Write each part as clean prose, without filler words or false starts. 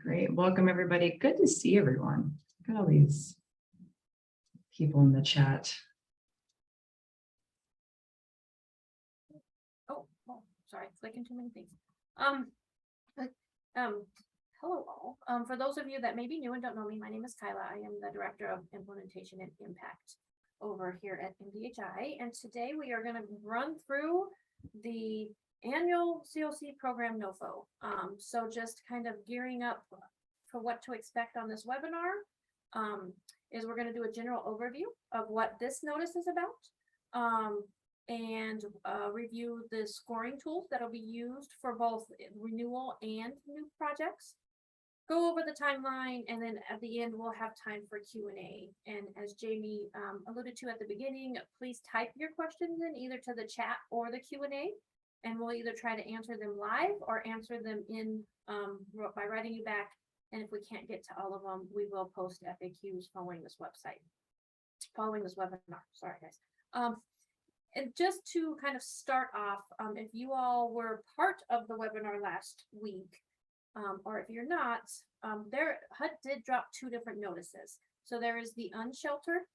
Great. Welcome, everybody. Good to see everyone. Look at all these people in the chat. Oh, sorry, clicking too many things. Hello all. For those of you that may be new and don't know me, my name is Kyla. I am the Director of Implementation and Impact over here at MDHI. And today we are going to run through the annual CoC program NOFO. So just kind of gearing up for what to expect on this webinar is we're going to do a general overview of what this notice is about. And review the scoring tools that will be used for both renewal and new projects. Go over the timeline, and then at the end we'll have time for Q&A. And as Jamie alluded to at the beginning, please type your questions in either to the chat or the Q&A, and we'll either try to answer them live or answer them in by writing you back. And if we can't get to all of them, we will post FAQs following this webinar. Sorry, guys. And just to kind of start off, if you all were part of the webinar last week, or if you're not, HUD did drop two different notices. So there is the unsheltered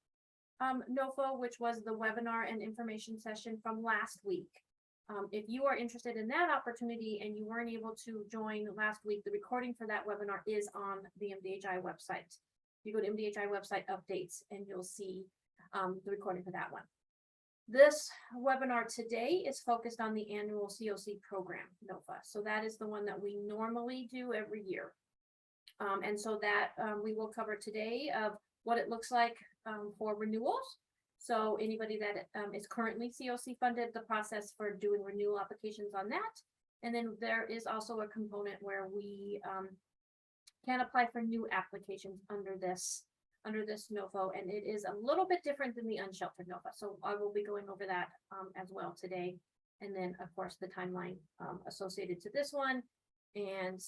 NOFO, which was the webinar and information session from last week. If you are interested in that opportunity and you weren't able to join last week, the recording for that webinar is on the MDHI website. You go to MDHI website updates and you'll see the recording for that one. This webinar today is focused on the annual CoC program NOFA. So that is the one that we normally do every year. And so that we will cover today of what it looks like for renewals. So anybody that is currently CoC funded, the process for doing renewal applications on that. And then there is also a component where we can apply for new applications under this NOFO, and it is a little bit different than the unsheltered NOFA. So I will be going over that as well today. And then of course the timeline associated to this one. And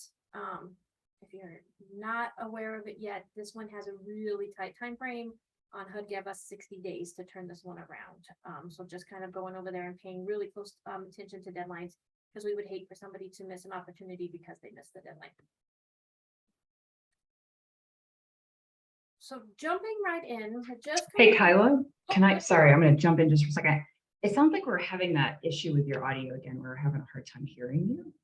if you're not aware of it yet, this one has a really tight time frame. On HUD gave us 60 days to turn this one around. So just kind of going over there and paying really close attention to deadlines, because we would hate for somebody to miss an opportunity because they missed the deadline. So jumping right in, just Hey, Kyla, sorry, I'm going to jump in just for a second. It sounds like we're having that issue with your audio again. We're having a hard time hearing you.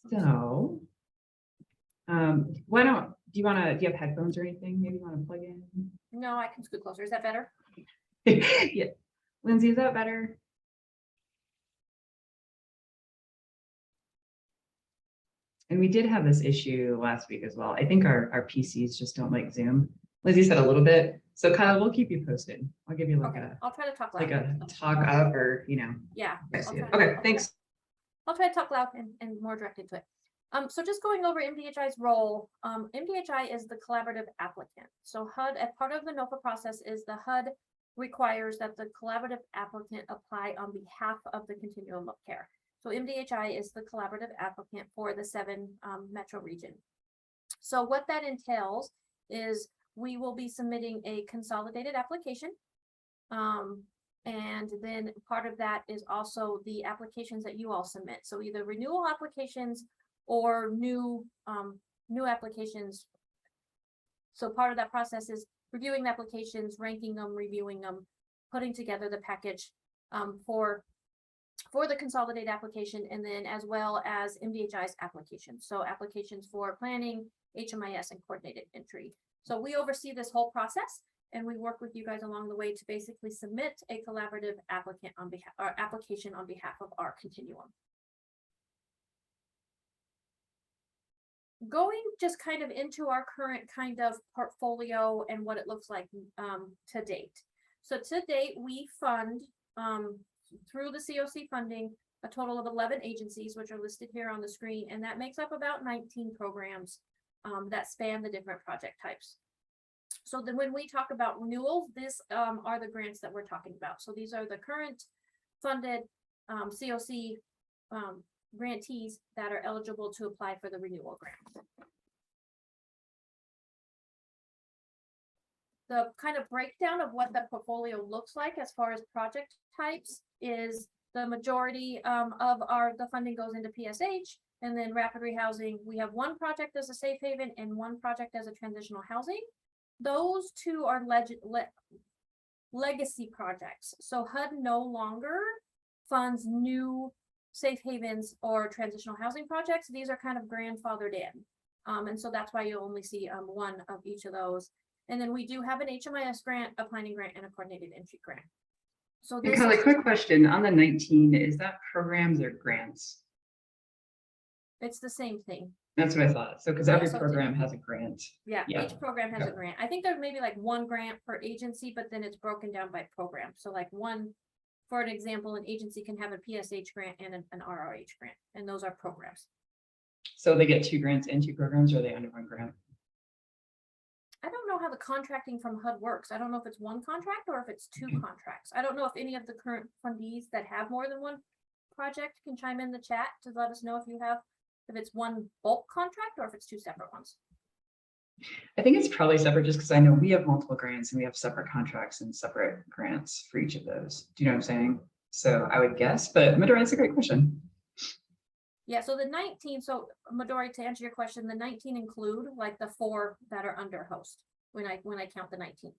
So, do you have headphones or anything? Maybe you want to plug in? No, I can scoot closer. Is that better? Yeah. Lindsay, is that better? And we did have this issue last week as well. I think our PCs just don't like Zoom. Lizzie said a little bit. So Kyle, we'll keep you posted. I'll give you I'll try to talk loud. Like a talk up or, Yeah. Okay, thanks. I'll try to talk loud and more directed to it. So just going over MDHI's role, MDHI is the collaborative applicant. So HUD, as part of the NOFA process, is the HUD requires that the collaborative applicant apply on behalf of the continuum of care. So MDHI is the collaborative applicant for the 7 metro region. So what that entails is we will be submitting a consolidated application. And then part of that is also the applications that you all submit. So either renewal applications or new applications. So part of that process is reviewing the applications, ranking them, reviewing them, putting together the package for the consolidated application, and then as well as MDHI's applications. So applications for planning, HMIS, and coordinated entry. So we oversee this whole process, and we work with you guys along the way to basically submit a collaborative application on behalf of our continuum. Going just kind of into our current kind of portfolio and what it looks like to date. So to date, we fund through the CoC funding a total of 11 agencies, which are listed here on the screen, and that makes up about 19 programs that span the different project types. So then when we talk about renewals, these are the grants that we're talking about. So these are the current funded CoC grantees that are eligible to apply for the renewal grant. The kind of breakdown of what the portfolio looks like as far as project types is the majority of the funding goes into PSH, And then rapid rehousing, we have one project as a safe haven and one project as a transitional housing. Those two are legacy projects. So HUD no longer funds new safe havens or transitional housing projects. These are kind of grandfathered in. And so that's why you only see one of each of those. And then we do have an HMIS grant, a planning grant, and a coordinated entry grant. So And this kind of is, a quick question on the 19, is that programs or grants? it's the same thing. That's what I thought. So, because Yeah, every so program has a grant. Yeah, Yeah. each program has a Okay. grant. I think there's maybe like one grant per agency, but then it's broken down by program. So like one, for an example, an agency can have a PSH grant and an RRH grant, and those are programs. So they get 2 grants and 2 programs, or are they under 1 grant? I don't know how the contracting from HUD works. I don't know if it's one contract or if it's 2 contracts. I don't know if any of the current fundees that have more than one project can chime in the chat to let us know if it's one bulk contract or if it's 2 separate ones. I think it's probably separate just because I know we have multiple grants and we have separate contracts and separate grants for each of those. Do you know what I'm saying? So I would guess, but Midori, it's a great question. Yeah, so the 19, so Midori, to answer your question, the 19 include like the 4 that are under host when I count the 19.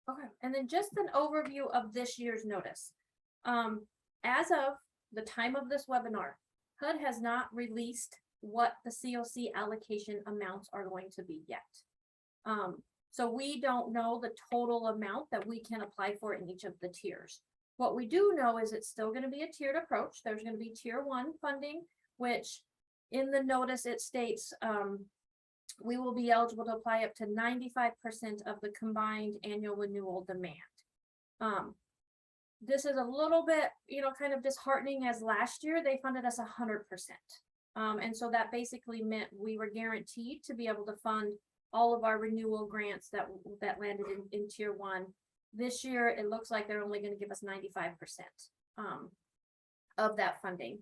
Okay, and then just an overview of this year's notice. As of the time of this webinar, HUD has not released what the CoC allocation amounts are going to be yet. So we don't know the total amount that we can apply for in each of the tiers. What we do know is it's still going to be a tiered approach. There's going to be tier 1 funding, which in the notice it states we will be eligible to apply up to 95% of the combined annual renewal demand. This is a little bit, kind of disheartening, as last year they funded us 100%. And so that basically meant we were guaranteed to be able to fund all of our renewal grants that landed in tier 1. This year, it looks like they're only going to give us 95% of that funding.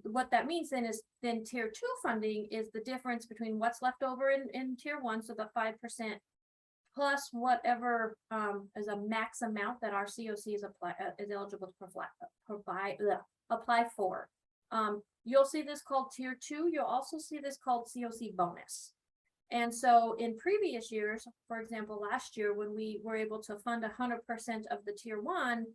What that means then is tier 2 funding is the difference between what's left over in tier 1, so the 5%, plus whatever is a max amount that our CoC is eligible to apply for. You'll see this called tier 2. You'll also see this called CoC bonus. And so in previous years, for example, last year when we were able to fund 100% of the tier 1,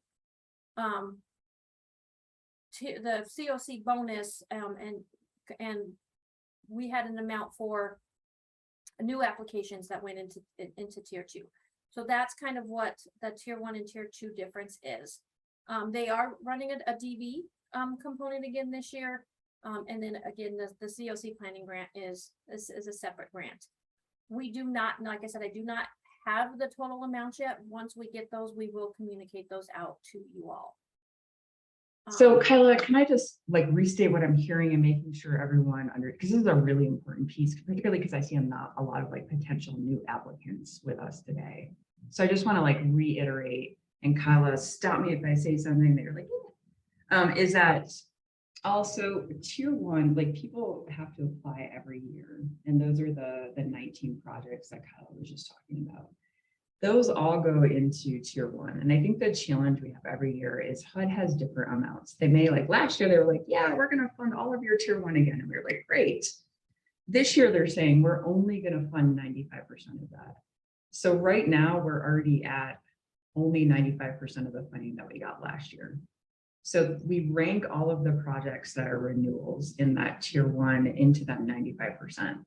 the CoC bonus, and we had an amount for new applications that went into tier 2. So that's kind of what the tier 1 and tier 2 difference is. They are running a DV component again this year. And then again, the CoC planning grant is a separate grant. We do not, like I said, I do not have the total amount yet. Once we get those, we will communicate those out to you all. So Kyla, can I just restate what I'm hearing and making sure everyone because this is a really important piece, particularly because I see not a lot of potential new applicants with us today. So I just want to reiterate, and Kyla, stop me if I say something that you're like, yeah. Is that also tier 1, people have to apply every year, and those are the 19 projects that Kyla was just talking about. Those all go into tier 1. And I think the challenge we have every year is HUD has different amounts. They may, last year, they were like, yeah, we're going to fund all of your tier 1 again. And we were like, great. This year, they're saying we're only going to fund 95% of that. So right now, we're already at only 95% of the funding that we got last year. So we rank all of the projects that are renewals in that tier 1 into that 95%.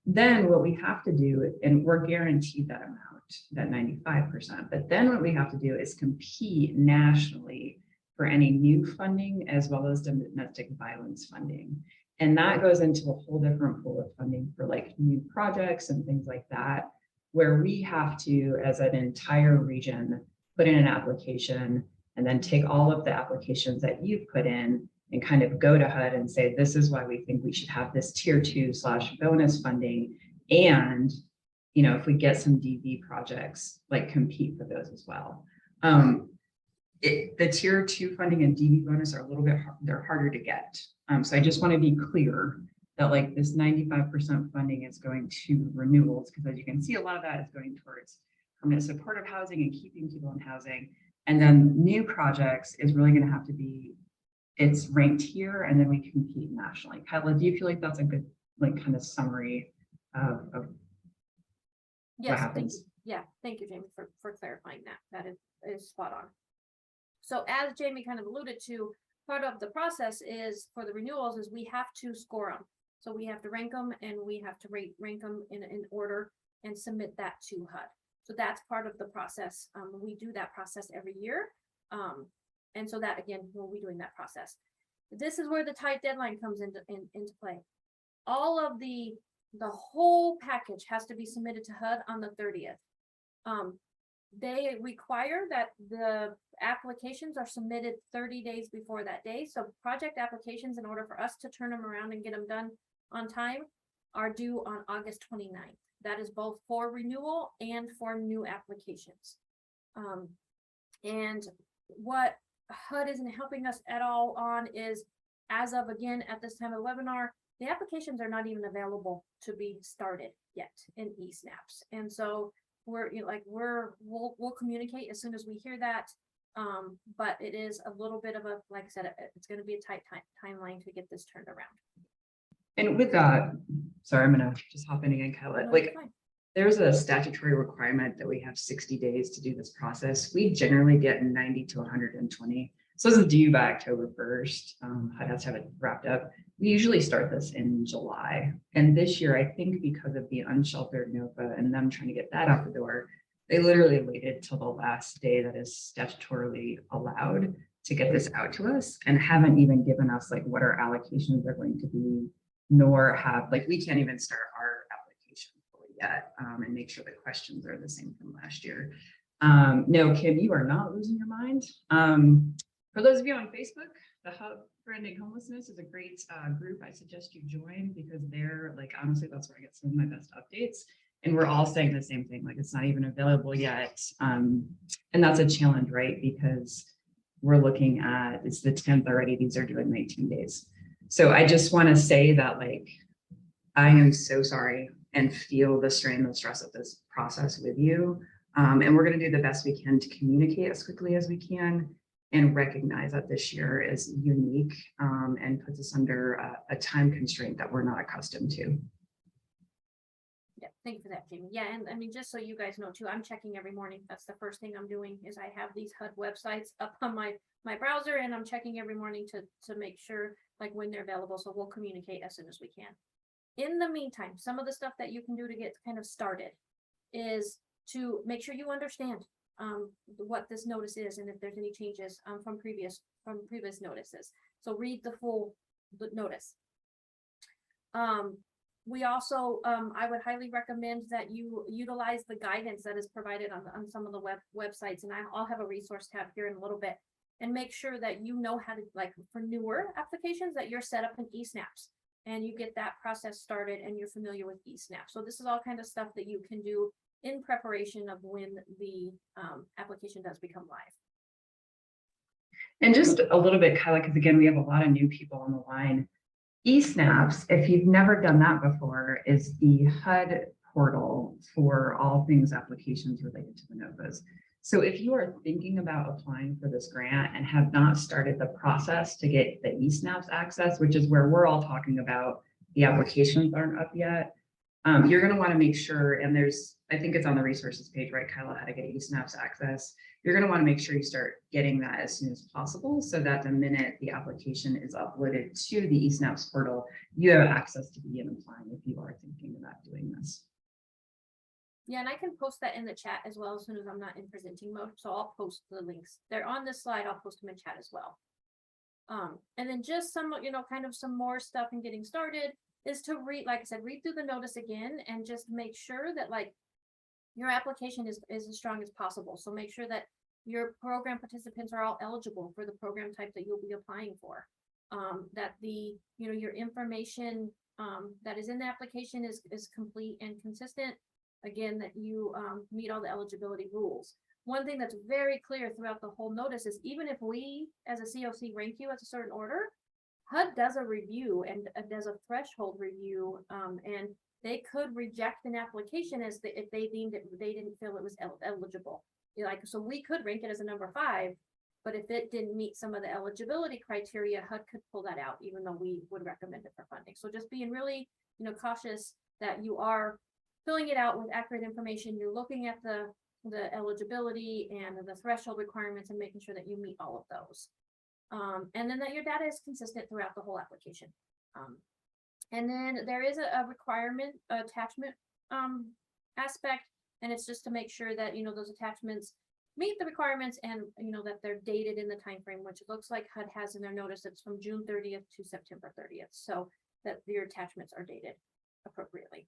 Then what we have to do, and we're guaranteed that amount, that 95%, but then what we have to do is compete nationally for any new funding as well as domestic violence funding. And that goes into a whole different pool of funding for new projects and things like that, where we have to, as an entire region, put in an application and then take all of the applications that you've put in and kind of go to HUD and say, this is why we think we should have this tier 2/bonus funding. And, if we get some DV projects, compete for those as well. The tier 2 funding and DV bonus are a little bit, they're harder to get. So I just want to be clear that this 95% funding is going to renewals, because as you can see, a lot of that is going towards permanent supportive housing and keeping people in housing. And then new projects is really going to have to be, it's ranked here and then we compete nationally. Kyla, do you feel like that's a good like kind of summary of what Yes, thank happens? you. Yeah, thank you, Jamie, for clarifying that. That is spot on. So as Jamie kind of alluded to, part of the process is for the renewals is we have to score them. So we have to rank them and we have to rank them in order and submit that to HUD. So that's part of the process. We do that process every year. And so that again, we'll be doing that process. This is where the tight deadline comes into play. All of the whole package has to be submitted to HUD on the 30th. They require that the applications are submitted 30 days before that day. So project applications, in order for us to turn them around and get them done on time, are due on August 29th. That is both for renewal and for new applications. And what HUD isn't helping us at all on is, as of again, at this time of the webinar, the applications are not even available to be started yet in eSnaps. And so we'll communicate as soon as we hear that. But it is a little bit of a, like I said, it's going to be a tight timeline to get this turned around. And with that, sorry, I'm gonna just hop in again, Kyla. No, Like, there's a statutory requirement that we have 60 days to do this process. We generally get 90 to 120. So this is due by October 1st. HUD has to have it wrapped up. We usually start this in July. And this year, I think because of the unsheltered NOFA and them trying to get that out the door, they literally waited till the last day that is statutorily allowed to get this out to us and haven't even given us like what our allocations are going to be, nor have, like, we can't even start our application fully yet and make sure the questions are the same from last year. No, Kim, you are not losing your mind. For those of you on Facebook, the Hub for Ending Homelessness is a great group. I suggest you join because they're like, honestly, that's where I get some of my best updates. And we're all saying the same thing, like it's not even available yet. And that's a challenge, right? Because we're looking at, it's the 10th already, these are due in 19 days. So I just want to say that, like, I am so sorry and feel the strain and the stress of this process with you. And we're going to do the best we can to communicate as quickly as we can and recognize that this year is unique and puts us under a time constraint that we're not accustomed to. Yeah, thank you for that, Jamie. Yeah, and I mean, just so you guys know too, I'm checking every morning. That's the first thing I'm doing is I have these HUD websites up on my browser, and I'm checking every morning to make sure like when they're available. So we'll communicate as soon as we can. In the meantime, some of the stuff that you can do to get kind of started is to make sure you understand what this notice is and if there's any changes from previous notices. So read the full notice. We also, I would highly recommend that you utilize the guidance that is provided on some of the websites, and I'll have a resource tab here in a little bit, and make sure that you know how to, like for newer applications, that you're set up in eSnaps and you get that process started and you're familiar with eSnaps. So this is all kind of stuff that you can do in preparation of when the application does become live. And just a little bit, Kyla, because again, we have a lot of new people on the line. eSnaps, if you've never done that before, is the HUD portal for all things applications related to the NOFAs. So if you are thinking about applying for this grant and have not started the process to get the eSnaps access, which is where we're all talking about the applications aren't up yet, you're going to want to make sure, and there's, I think it's on the resources page, right, Kyla, how to get eSnaps access. You're going to want to make sure you start getting that as soon as possible so that the minute the application is uploaded to the eSnaps portal, you have access to begin applying if you are thinking about doing this. Yeah, and I can post that in the chat as well as soon as I'm not in presenting mode. So I'll post the links. They're on this slide. I'll post them in chat as well. And then just some, kind of some more stuff in getting started is to read, like I said, read through the notice again and just make sure that like your application is as strong as possible. So make sure that your program participants are all eligible for the program type that you'll be applying for. That the, your information that is in the application is complete and consistent. Again, that you meet all the eligibility rules. One thing that's very clear throughout the whole notice is even if we as a CoC rank you as a certain order, HUD does a review and does a threshold review, and they could reject an application if they deemed it, they didn't feel it was eligible. like, so we could rank it as a number 5, but if it didn't meet some of the eligibility criteria, HUD could pull that out, even though we would recommend it for funding. So just being really, cautious that you are filling it out with accurate information. You're looking at the eligibility and the threshold requirements and making sure that you meet all of those. And then that your data is consistent throughout the whole application. And then there is a requirement attachment aspect, and it's just to make sure that those attachments meet the requirements and that they're dated in the time frame, which it looks like HUD has in their notice. It's from June 30th to September 30th, so that your attachments are dated appropriately.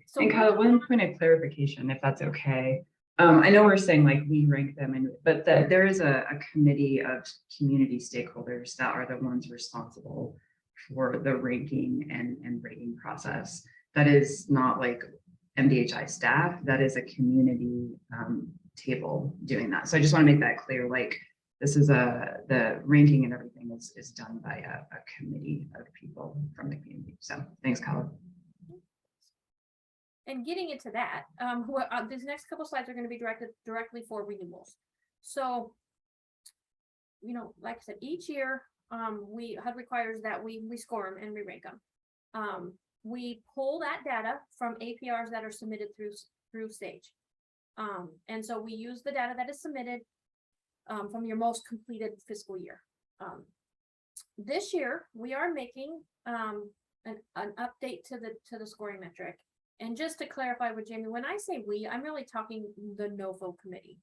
So and Kyle, one point of clarification, if that's okay. I know we're saying like we rank them, but there is a committee of community stakeholders that are the ones responsible for the ranking and rating process. That is not like MDHI staff, that is a community table doing that. So I just want to make that clear, like this is the ranking and everything is done by a committee of people from the community. So thanks, Kyle. And getting into that, these next couple slides are going to be directed directly for renewals. So, like I said, each year, HUD requires that we score them and we rank them. We pull that data from APRs that are submitted through Sage. And so we use the data that is submitted from your most completed fiscal year. This year, we are making an update to the scoring metric. And just to clarify with Jamie, when I say we, I'm really talking the NOFO committee.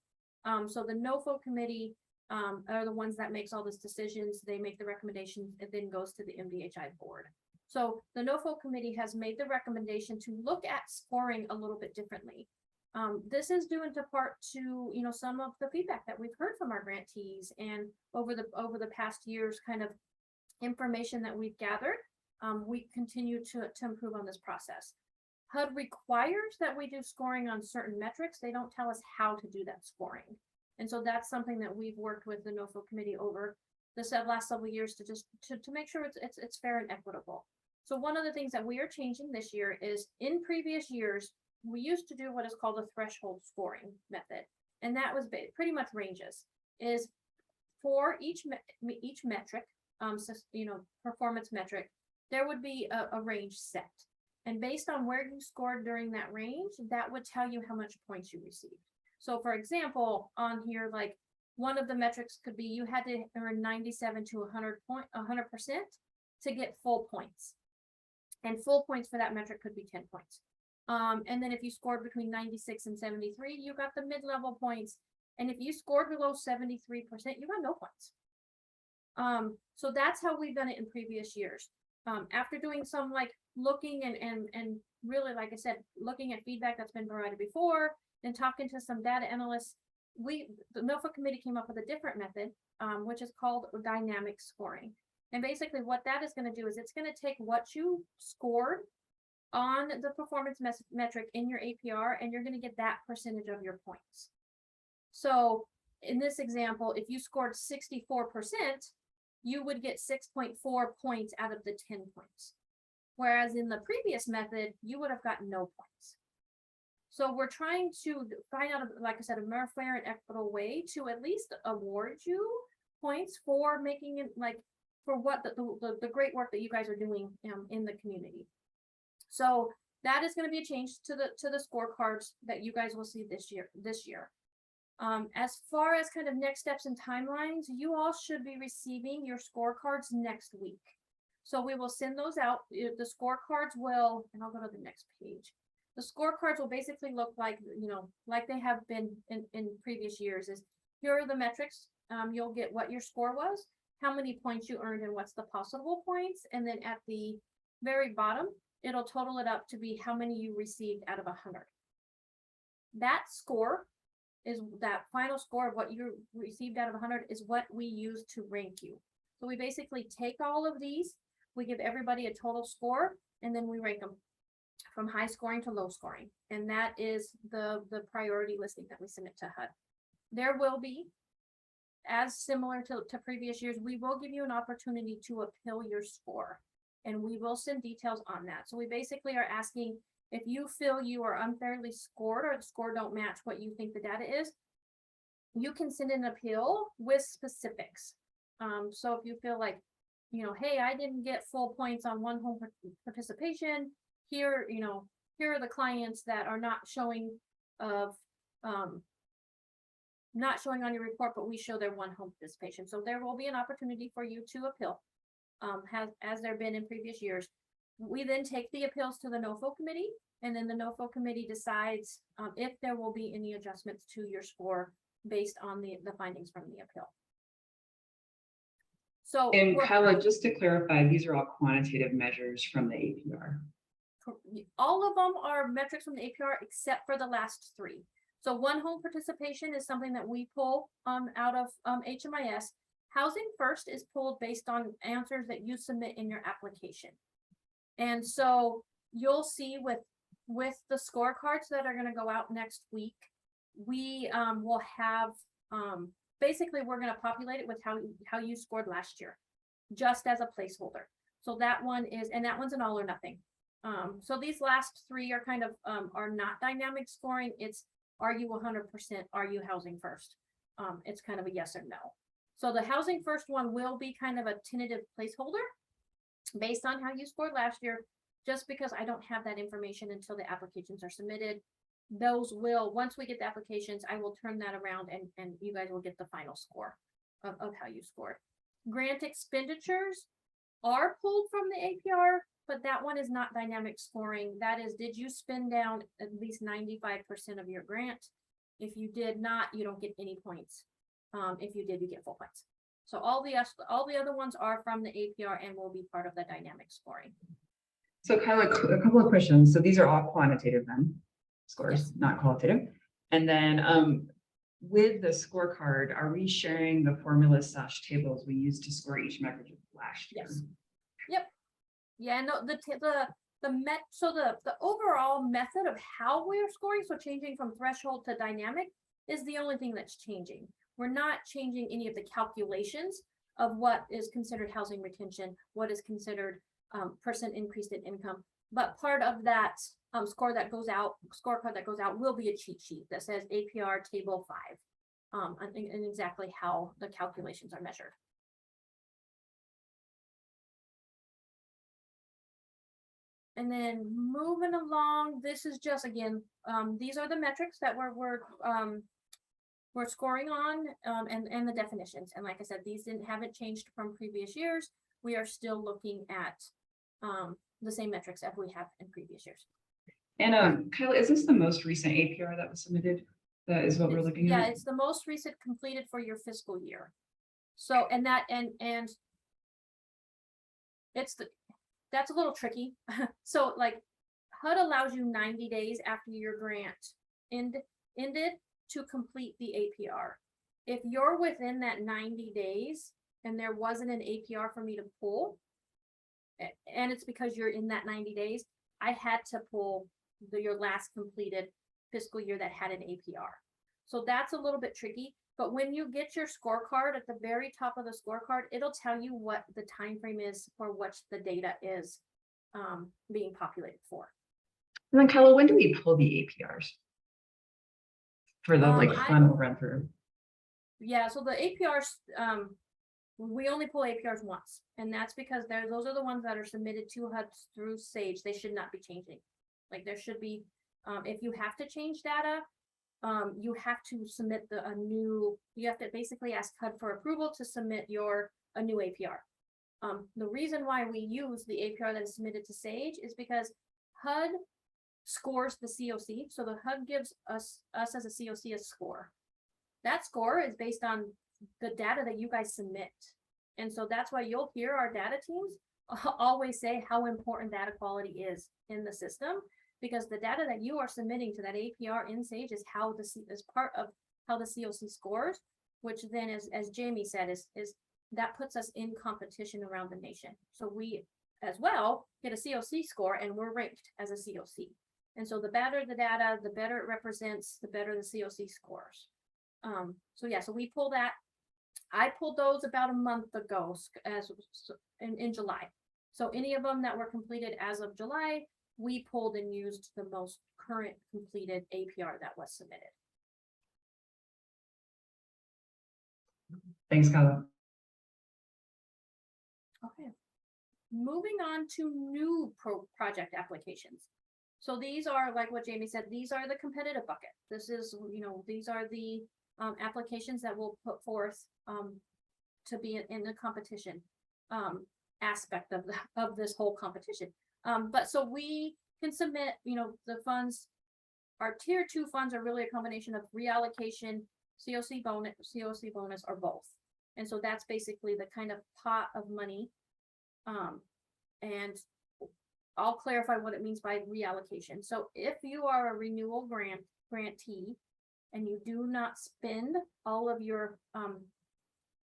So the NOFO committee are the ones that makes all these decisions. They make the recommendations, and then goes to the MDHI board. So the NOFO committee has made the recommendation to look at scoring a little bit differently. This is due into part to some of the feedback that we've heard from our grantees, and over the past years, kind of information that we've gathered. We continue to improve on this process. HUD requires that we do scoring on certain metrics. They don't tell us how to do that scoring. And so that's something that we've worked with the NOFO committee over the last several years to just to make sure it's fair and equitable. So one of the things that we are changing this year is, in previous years, we used to do what is called a threshold scoring method. And that was pretty much ranges, is for each metric, performance metric, there would be a range set. And based on where you scored during that range, that would tell you how much points you received. So for example, on here, like one of the metrics could be you had to earn 97 to 100% to get full points. And full points for that metric could be 10 points. And then if you scored between 96 and 73, you got the mid-level points. And if you scored below 73%, you got no points. So that's how we've done it in previous years. After doing some looking and really, like I said, looking at feedback that's been provided before and talking to some data analysts, the NOFO committee came up with a different method, which is called dynamic scoring. And basically what that is going to do is it's going to take what you scored on the performance metric in your APR, and you're going to get that percentage of your points. So in this example, if you scored 64%, you would get 6.4 points out of the 10 points. Whereas in the previous method, you would have gotten no points. So we're trying to find out, like I said, a more fair and equitable way to at least award you points for making it for what the great work that you guys are doing in the community. So that is going to be a change to the scorecards that you guys will see this year. As far as kind of next steps and timelines, you all should be receiving your scorecards next week. So we will send those out. The scorecards will, and I'll go to the next page. The scorecards will basically look like, like they have been in previous years. Is here are the metrics. You'll get what your score was, how many points you earned, and what's the possible points. And then at the very bottom, it'll total it up to be how many you received out of 100. That score is that final score of what you received out of 100 is what we use to rank you. So we basically take all of these, we give everybody a total score, and then we rank them from high scoring to low scoring. And that is the priority listing that we submit to HUD. There will be, as similar to previous years, we will give you an opportunity to appeal your score, and we will send details on that. So we basically are asking If you feel you are unfairly scored or the score don't match what you think the data is, you can send an appeal with specifics. So if you feel like, you know, hey, I didn't get full points on one home participation, here, you know, here are the clients that are not showing of, not showing on your report, but we show their one home participation. So there will be an opportunity for you to appeal, as there been in previous years. We then take the appeals to the NOFO committee, and then the NOFO committee decides if there will be any adjustments to your score based on the findings from the appeal. So, And Kyla, just to clarify, these are all quantitative measures from the APR. all of them are metrics from the APR except for the last three. So one home participation is something that we pull out of HMIS. Housing First is pulled based on answers that you submit in your application. And so you'll see with the scorecards that are going to go out next week, we will have basically we're going to populate it with how you scored last year, just as a placeholder. So that one is, and that one's an all or nothing. So these last three are kind of are not dynamic scoring. It's, are you 100%? Are you Housing First? It's kind of a yes or no. So the Housing First one will be kind of a tentative placeholder based on how you scored last year, just because I don't have that information until the applications are submitted. Those will, once we get the applications, I will turn that around and you guys will get the final score of how you scored. Grant expenditures are pulled from the APR, but that one is not dynamic scoring. That is, did you spend down at least 95% of your grant? If you did not, you don't get any points. If you did, you get full points. So all the other ones are from the APR and will be part of the dynamic scoring. So Kyla, a couple of questions. So these are all quantitative then, scores, Yes. not qualitative. And then with the scorecard, are we sharing the formulas / tables we used to score each metric last year? Yes. Yep. Yeah, no, so the overall method of how we're scoring, so changing from threshold to dynamic, is the only thing that's changing. We're not changing any of the calculations of what is considered housing retention, what is considered percent increased in income. But part of that scorecard that goes out will be a cheat sheet that says APR table 5, and exactly how the calculations are measured. And then moving along, this is just, again, these are the metrics that we're scoring on, and the definitions. And like I said, these haven't changed from previous years. We are still looking at the same metrics that we have in previous years. And Kyla, is this the most recent APR that was submitted? That is what we're looking at? Yeah, it's the most recent completed for your fiscal year. So, and that's a little tricky. So like HUD allows you 90 days after your grant ended to complete the APR. If you're within that 90 days and there wasn't an APR for me to pull, and it's because you're in that 90 days, I had to pull your last completed fiscal year that had an APR. So that's a little bit tricky. But when you get your scorecard, at the very top of the scorecard, it'll tell you what the time frame is for which the data is being populated for. And then Kyla, when do we pull the APRs? For the final run through? Yeah, so the APRs, we only pull APRs once, and that's because those are the ones that are submitted to HUD through Sage. They should not be changing. Like there should be, if you have to change data, you have to submit you have to basically ask HUD for approval to submit a new APR. The reason why we use the APR that is submitted to Sage is because HUD scores the CoC. So the HUD gives us as a CoC a score. That score is based on the data that you guys submit. And so that's why you'll hear our data teams always say how important data quality is in the system, because the data that you are submitting to that APR in Sage is part of how the CoC scores, which then as Jamie said, is that puts us in competition around the nation. So we as well get a CoC score and we're ranked as a CoC. And so the better the data, the better it represents, the better the CoC scores. So yeah, so we pull that. I pulled those about a month ago in July. So any of them that were completed as of July, we pulled and used the most current completed APR that was submitted. Thanks, Kyla. Okay. Moving on to new project applications. So these are, like what Jamie said, these are the competitive bucket. This is, these are the applications that we'll put forth to be in the competition aspect of this whole competition. But so we can submit, the funds, our tier 2 funds are really a combination of reallocation, CoC bonus, or both. And so that's basically the kind of pot of money. And I'll clarify what it means by reallocation. So if you are a renewal grantee and you do not spend all of your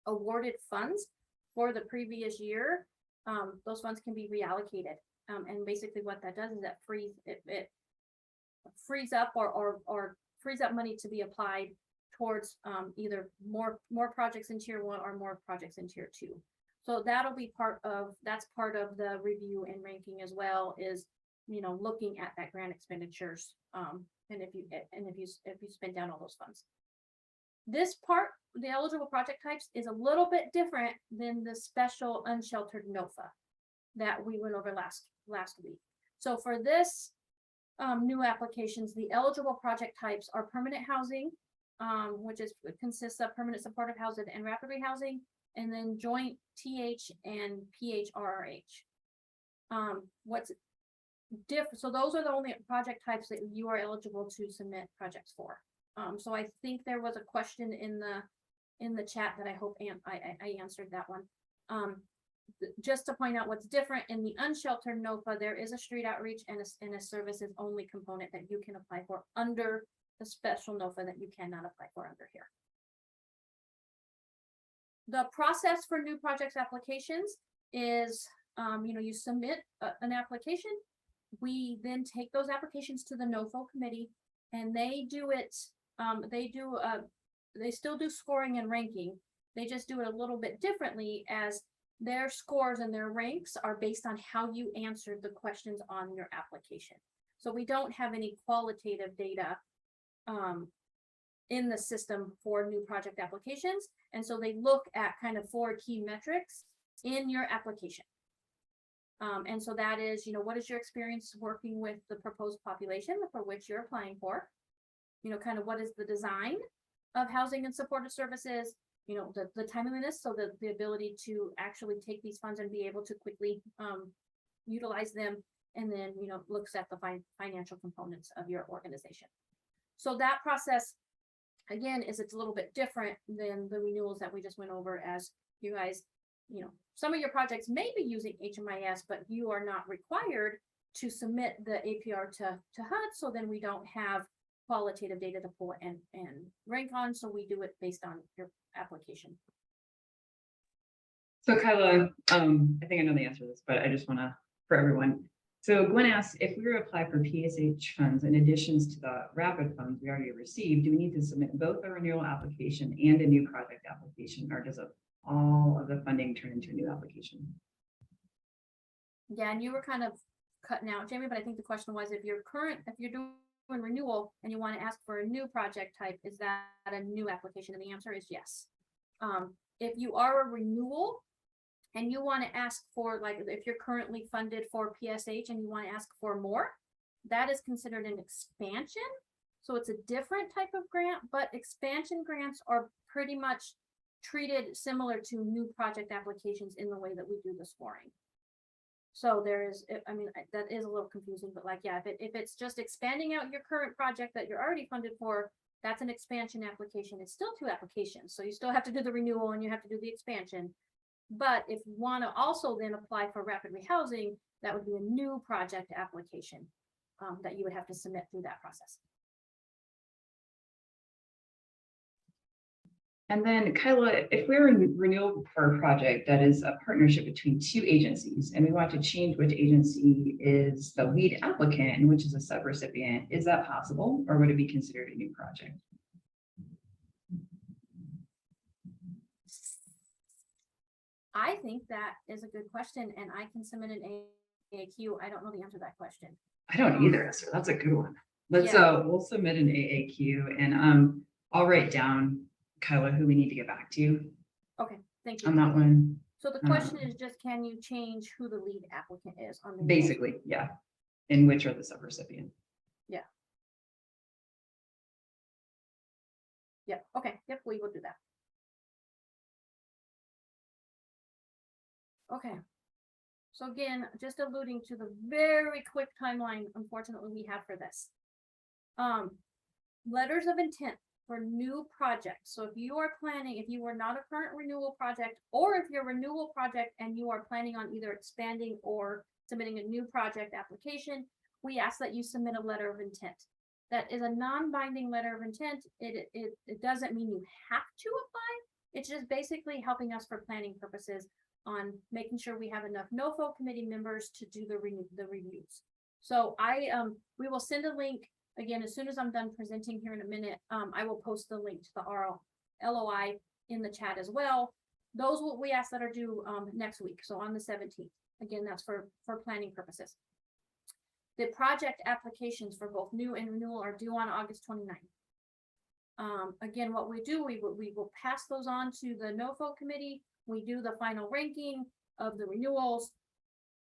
awarded funds for the previous year, those funds can be reallocated. And basically what that does is that it frees up or frees up money to be applied towards either more projects in tier 1 or more projects in tier 2. So that'll be part of the review and ranking as well, is looking at that grant expenditures and if you spend down all those funds. This part, the eligible project types, is a little bit different than the special unsheltered NOFA that we went over last week. So for this new applications, the eligible project types are permanent housing, which consists of permanent supportive housing and rapid rehousing, and then joint TH and PHRRH. What's different? So those are the only project types that you are eligible to submit projects for. So I think there was a question in the chat that I hope I answered that one. Just to point out what's different in the unsheltered NOFA, there is a street outreach and a services only component that you can apply for under the special NOFA that you cannot apply for under here. The process for new projects applications is, you submit an application. We then take those applications to the NOFO committee, and they do it. They still do scoring and ranking. They just do it a little bit differently, as their scores and their ranks are based on how you answered the questions on your application. So we don't have any qualitative data in the system for new project applications. And so they look at kind of 4 key metrics in your application. And so that is, what is your experience working with the proposed population for which you're applying for? Kind of what is the design of housing and supportive services? The timeliness, so the ability to actually take these funds and be able to quickly utilize them. And then, looks at the financial components of your organization. So that process, again, it's a little bit different than the renewals that we just went over, as you guys, some of your projects may be using HMIS, but you are not required to submit the APR to HUD. So then we don't have qualitative data to pull and rank on. So we do it based on your application. So Kyla, I think I know the answer to this, but I just want to, for everyone. So Gwen asked, if we were to apply for PSH funds in addition to the rapid funds we already received, do we need to submit both a renewal application and a new project application, or does all of the funding turn into a new application? Yeah, and you were kind of cutting out, Jamie, but I think the question was, if you're doing renewal and you want to ask for a new project type, is that a new application? And the answer is yes. If you are a renewal and you want to ask for, like, if you're currently funded for PSH and you want to ask for more, that is considered an expansion. So it's a different type of grant, but expansion grants are pretty much treated similar to new project applications in the way that we do the scoring. So there is, I mean, that is a little confusing, but like, yeah, if it's just expanding out your current project that you're already funded for, that's an expansion application. It's still 2 applications. So you still have to do the renewal and you have to do the expansion. But if you want to also then apply for rapid rehousing, that would be a new project application that you would have to submit through that process. And then Kyla, if we're in renewal for a project that is a partnership between 2 agencies and we want to change which agency is the lead applicant and which is a subrecipient, is that possible, or would it be considered a new project? I think that is a good question, and I can submit an AAQ. I don't know the answer to that question. I don't either, Esther. That's a good one. Let's Yeah. we'll submit an AAQ and I'll write down, Kyla, who we need to get back to Okay, thank on you. that one. So the question is just, can you change who the lead applicant is on the? Basically, yeah. And which are the subrecipients. Yeah. Yeah, okay, yep, we will do that. Okay. So again, just alluding to the very quick timeline, unfortunately, we have for this. Letters of intent for new projects. So if you are planning, if you are not a current renewal project, or if you're a renewal project and you are planning on either expanding or submitting a new project application, we ask that you submit a letter of intent. That is a non-binding letter of intent. It doesn't mean you have to apply. It's just basically helping us for planning purposes on making sure we have enough NOFO committee members to do the reviews. So we will send a link again as soon as I'm done presenting here in a minute. I will post the link to the LOI in the chat as well. Those will we ask that are due next week, so on the 17th. Again, that's for planning purposes. The project applications for both new and renewal are due on August 29th. Again, what we do, we will pass those on to the NOFO committee. We do the final ranking of the renewals.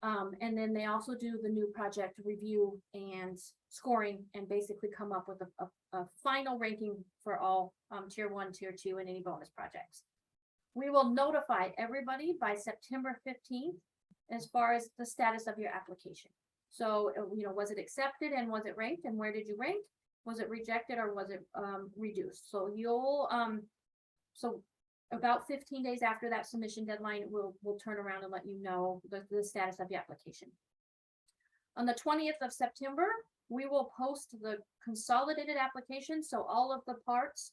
And then they also do the new project review and scoring and basically come up with a final ranking for all tier 1, tier 2, and any bonus projects. We will notify everybody by September 15th as far as the status of your application. So, was it accepted and was it ranked and where did you rank? Was it rejected or was it reduced? So you'll, about 15 days after that submission deadline, we'll turn around and let you know the status of the application. On the 20th of September, we will post the consolidated application. So all of the parts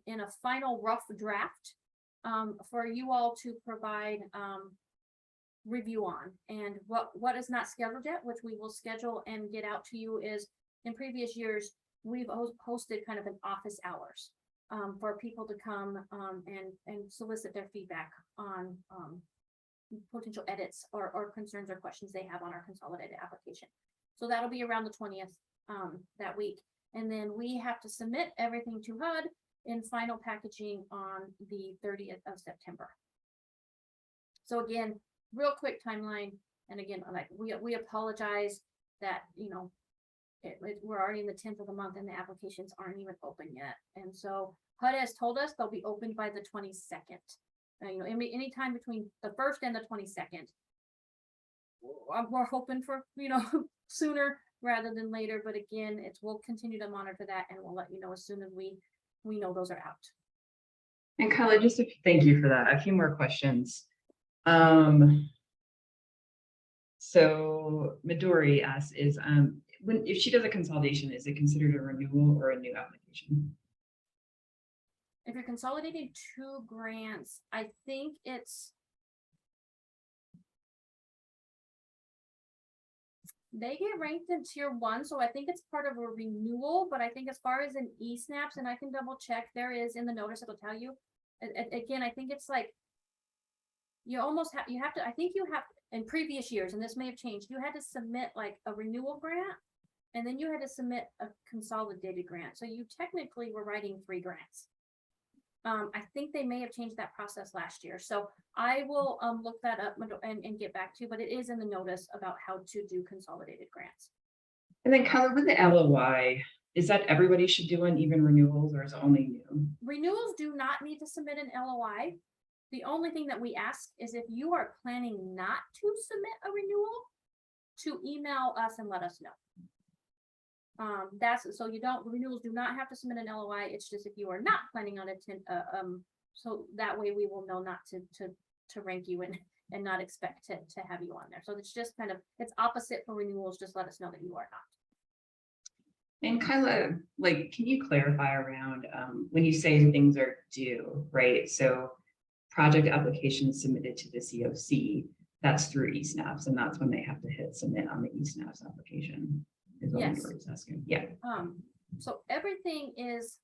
in a final rough draft for you all to provide review on. And what is not scheduled yet, which we will schedule and get out to you, is in previous years, we've hosted kind of an office hours for people to come and solicit their feedback on potential edits or concerns or questions they have on our consolidated application. So that'll be around the 20th that week. And then we have to submit everything to HUD in final packaging on the 30th of September. So again, real quick timeline. And again, like we apologize that, we're already in the 10th of the month and the applications aren't even open yet. And so HUD has told us they'll be open by the 22nd. Anytime between the 1st and the 22nd. We're hoping for, sooner rather than later. But again, we'll continue to monitor that and we'll let you know as soon as we know those are out. And Kyla, thank you for that. A few more questions. So Midori asks, if she does a consolidation, is it considered a renewal or a new application? If you're consolidating 2 grants, I think they get ranked in tier 1, so I think it's part of a renewal. But I think as far as an eSnaps, and I can double check, there is in the notice, it'll tell you. Again, I think it's like you have to, I think you have in previous years, and this may have changed, you had to submit like a renewal grant, and then you had to submit a consolidated grant. So you technically were writing 3 grants. I think they may have changed that process last year. So I will look that up and get back to you, but it is in the notice about how to do consolidated grants. And then Kyla, with the LOI, is that everybody should do one, even renewals, or is it only new? Renewals do not need to submit an LOI. The only thing that we ask is if you are planning not to submit a renewal, to email us and let us know. Renewals do not have to submit an LOI. It's just if you are not planning on so that way we will know not to rank you and not expect to have you on there. So it's just it's opposite for renewals. Just let us know that you are not. And Kyla, can you clarify around when you say things are due, right? So project applications submitted to the CoC, that's through eSnaps, and that's when they have to hit submit on the eSnaps application. Is what Yes. Asking. Yeah. So everything is,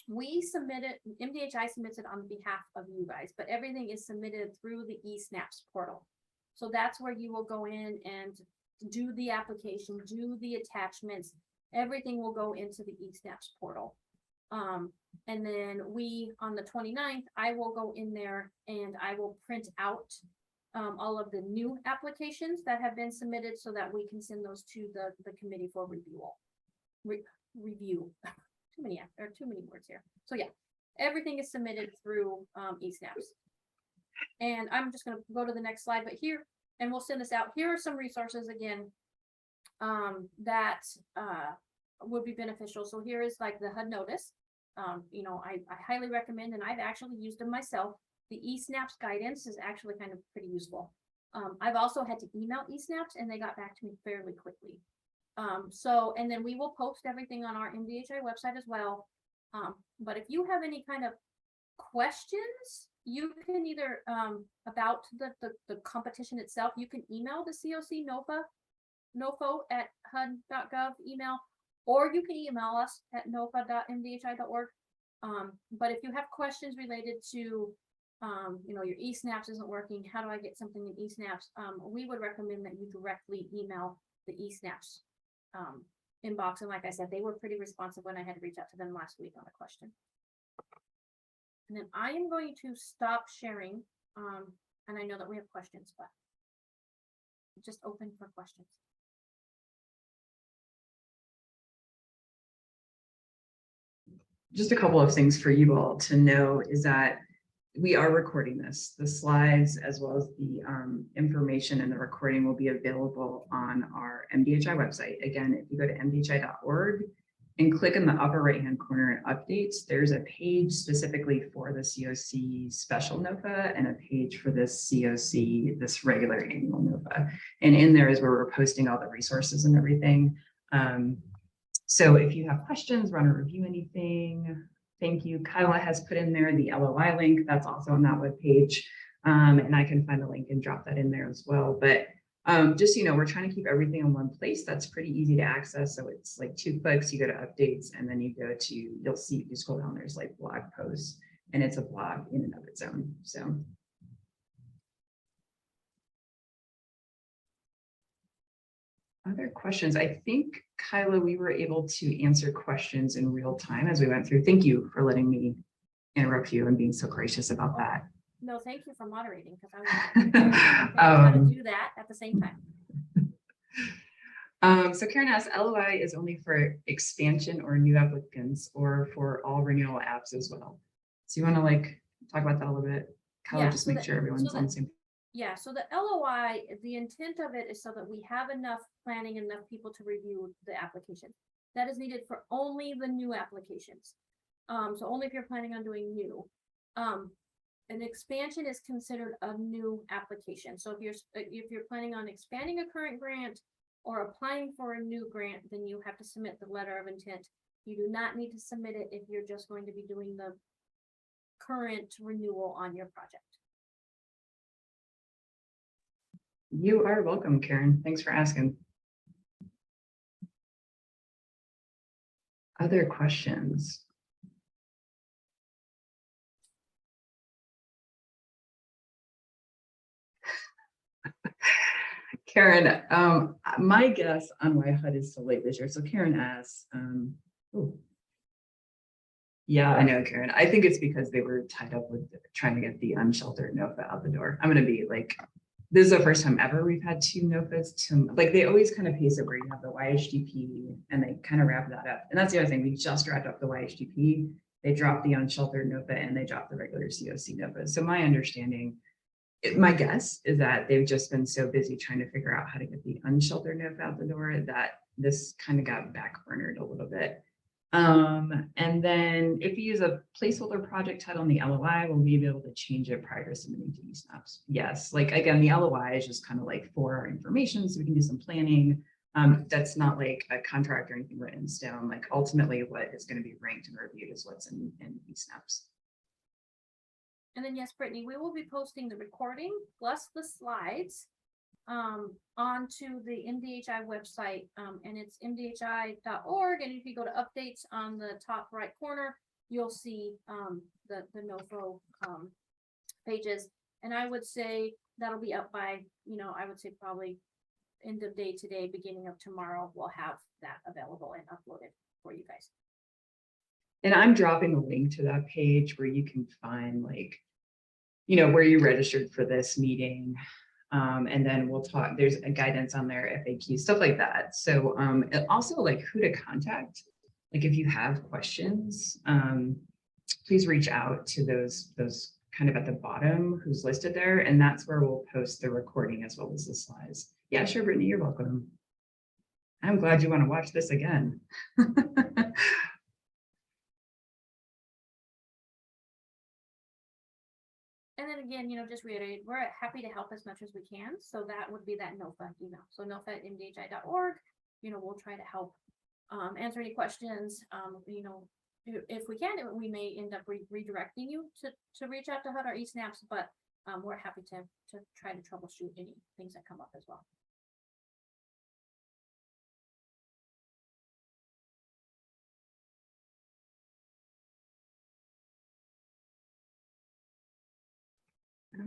we submit it, MDHI submits it on behalf of you guys, but everything is submitted through the eSnaps portal. So that's where you will go in and do the application, do the attachments, everything will go into the eSnaps portal. And then on the 29th, I will go in there and I will print out all of the new applications that have been submitted so that we can send those to the committee for review. Review. Too many words here. So yeah, everything is submitted through eSnaps. And I'm just going to go to the next slide, but here, and we'll send this out. Here are some resources again that would be beneficial. So here is like the HUD notice. You know, I highly recommend, and I've actually used them myself. The eSnaps guidance is actually kind of pretty useful. I've also had to email eSnaps and they got back to me fairly quickly. And then we will post everything on our MDHI website as well. But if you have any kind of questions, you can either about the competition itself, you can email the CoC NOFO@HUD.gov email, or you can email us at nofa.mdhi.org. But if you have questions related to, you know, your eSnaps isn't working, how do I get something in eSnaps? We would recommend that you directly email the eSnaps inbox. And like I said, they were pretty responsive when I had to reach out to them last week on a question. And then I am going to stop sharing. And I know that we have questions, but just open for questions. Just a couple of things for you all to know is that we are recording this. The slides as well as the information and the recording will be available on our MDHI website. Again, if you go to mdhi.org and click in the upper right-hand corner and updates, there's a page specifically for the CoC special NOFA and a page for this CoC, this regular annual NOFA. And in there is where we're posting all the resources and everything. So if you have questions, want to review anything, thank you. Kyla has put in there the LOI link. That's also on that webpage. And I can find the link and drop that in there as well. But just, you know, we're trying to keep everything in one place. That's pretty easy to access. So it's like 2 clicks, you go to updates, and then you go to, you'll see, you scroll down, there's like blog posts, and it's a blog in and of its own. So. Other questions? I think, Kyla, we were able to answer questions in real time as we went through. Thank you for letting me interrupt you and being so gracious about that. No, thank you for moderating, because I want to do that at the same time. So Karen asks, LOI is only for expansion or new applicants or for all renewal apps as well. So you want to like talk about that a little bit? Kyla, just make sure everyone's on the same. Yeah, so the LOI, the intent of it is so that we have enough planning, enough people to review the application. That is needed for only the new applications. So only if you're planning on doing new. An expansion is considered a new application. So if you're planning on expanding a current grant or applying for a new grant, then you have to submit the letter of intent. You do not need to submit it if you're just going to be doing the current renewal on your project. You are welcome, Karen. Thanks for asking. Other questions? Karen, my guess on why HUD is so late this year. So Karen asks, yeah, I know, Karen. I think it's because they were tied up with trying to get the unsheltered NOFA out the door. I'm going to be like, this is the first time ever we've had 2 NOFAs to, like, they always kind of pace it where you have the YHDP and they kind of wrap that up. And that's the other thing, we just wrapped up the YHDP. They dropped the unsheltered NOFA and they dropped the regular CoC NOFA. So my understanding, my guess is that they've just been so busy trying to figure out how to get the unsheltered NOFA out the door that this kind of got backburnered a little bit. And then if you use a placeholder project title in the LOI, we'll be able to change it prior to submitting to eSnaps. Yes, like again, the LOI is just kind of like for our information so we can do some planning. That's not like a contract or anything written in stone. Like ultimately what is going to be ranked and reviewed is what's in eSnaps. And then yes, Brittany, we will be posting the recording plus the slides onto the MDHI website, and it's mdhi.org. And if you go to updates on the top right corner, you'll see the NOFO pages. And I would say that'll be up by, you know, I would say probably end of day today, beginning of tomorrow, we'll have that available and uploaded for you guys. And I'm dropping a link to that page where you can find like, you know, where you registered for this meeting. And then we'll talk, there's a guidance on there, FAQ, stuff like that. So and also like who to contact. Like if you have questions, please reach out to those kind of at the bottom who's listed there. And that's where we'll post the recording as well as the slides. Yeah, sure, Brittany, you're welcome. I'm glad you want to watch this again. And then again, you know, just reiterate, we're happy to help as much as we can. So that would be that NOFA email. So nofa@mdhi.org. You know, we'll try to help answer any questions. You know, if we can, we may end up redirecting you to reach out to HUD or eSNAPs, but we're happy to try to troubleshoot any things that come up as well.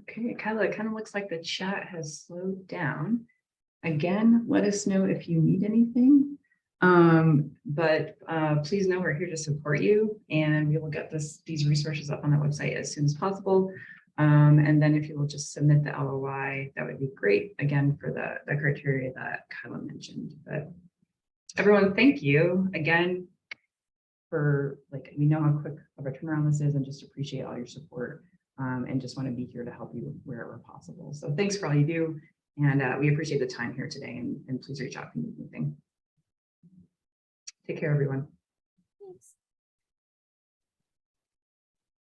Okay, Kyla, it kind of looks like the chat has slowed down. Again, let us know if you need anything. But please know we're here to support you, and we will get these resources up on the website as soon as possible. And then if you will just submit the LOI, that would be great, again, for the criteria that Kyla mentioned. But everyone, thank you again for, like, we know how quick of a turnaround this is, and just appreciate all your support. And just want to be here to help you wherever possible. So thanks for all you do. And we appreciate the time here today, and please reach out if you need anything. Take care, everyone.